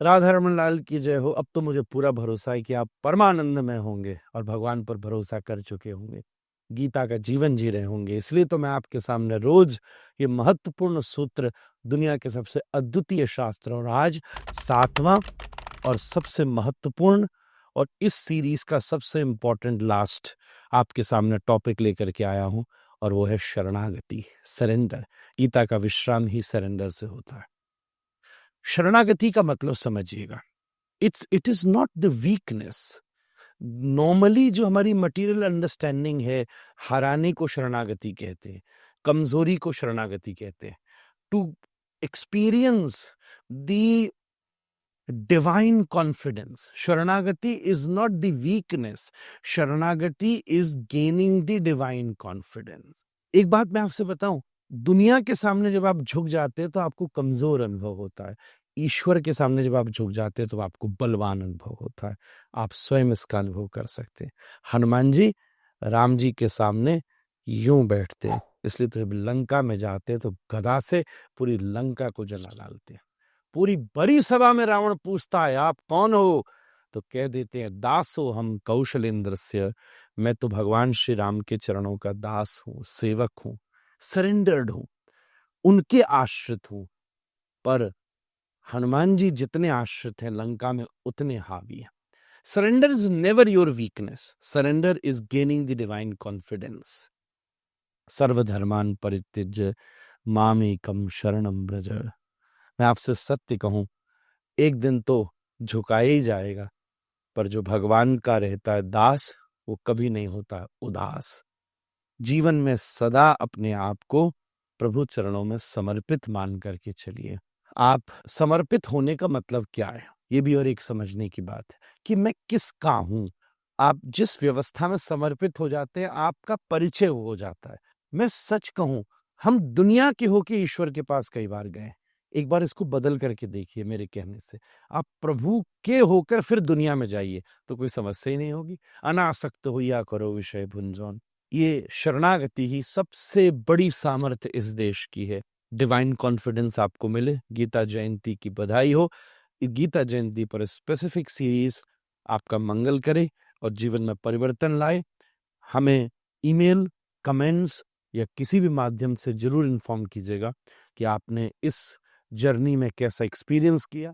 राधा रमन लाल की जय हो। अब तो मुझे पूरा भरोसा है कि आप परमानंद में होंगे और भगवान पर भरोसा कर चुके होंगे, गीता का जीवन जी रहे होंगे। इसलिए तो मैं आपके सामने रोज ये महत्वपूर्ण सूत्र, दुनिया के सबसे अद्वितीय शास्त्र, और आज 7वां और सबसे महत्वपूर्ण और इस सीरीज का सबसे इंपॉर्टेंट लास्ट आपके सामने टॉपिक लेकर के आया हूं, और वो है शरणागति, सरेंडर। गीता का विश्राम ही सरेंडर से होता है। शरणागति का मतलब समझिएगा, it is not the weakness. Normally जो हमारी मटेरियल अंडरस्टैंडिंग है, हराने को शरणागति कहते हैं, कमजोरी को शरणागति कहते हैं। To experience the divine confidence, शरणागति इज नॉट द वीकनेस, शरणागति is gaining the divine confidence. एक बात मैं आपसे बताऊं, दुनिया के सामने जब आप झुक जाते हैं तो आपको कमजोर अनुभव होता है, ईश्वर के सामने जब आप झुक जाते हैं तो आपको बलवान अनुभव होता है। आप स्वयं इसका अनुभव कर सकते हैं। हनुमान जी राम जी के सामने यूं बैठते हैं, इसलिए तो जब लंका में जाते हैं तो गदा से पूरी लंका को जला डालते हैं। पूरी बड़ी सभा में रावण पूछता है आप कौन हो, तो कह देते हैं दास हो हम कौशलेंद्र से, मैं तो भगवान श्री राम के चरणों का दास हूं, सेवक हूं, सरेंडर्ड हूं, उनके आश्रित हूं। पर हनुमान जी जितने आश्रित हैं लंका में उतने हावी हैं। Surrender is never your weakness, surrender is gaining the divine confidence. सर्वधर्मान परित्यज्य मामेकम शरणम व्रज। मैं आपसे सत्य कहूं, एक दिन तो झुकाया ही जाएगा, पर जो भगवान का रहता है दास, वो कभी नहीं होता उदास। जीवन में सदा अपने आप को प्रभु चरणों में समर्पित मान करके चलिए। आप समर्पित होने का मतलब क्या है, ये भी और एक समझने की बात है कि मैं किसका हूं। आप जिस व्यवस्था में समर्पित हो जाते हैं, आपका परिचय हो जाता है। मैं सच कहूं, हम दुनिया के होके ईश्वर के पास कई बार गए। एक बार इसको बदल करके देखिए मेरे कहने से, आप प्रभु के होकर फिर दुनिया में जाइए तो कोई समस्या ही नहीं होगी। अनासक्त हुआ करो विषय भुंजौन। ये शरणागति ही सबसे बड़ी सामर्थ्य इस देश की है। डिवाइन कॉन्फिडेंस आपको मिले। गीता जयंती की बधाई हो। गीता जयंती पर स्पेसिफिक सीरीज आपका मंगल करे और जीवन में परिवर्तन लाए। हमें ईमेल, कमेंट्स या किसी भी माध्यम से जरूर इन्फॉर्म कीजिएगा कि आपने इस जर्नी में कैसा एक्सपीरियंस किया।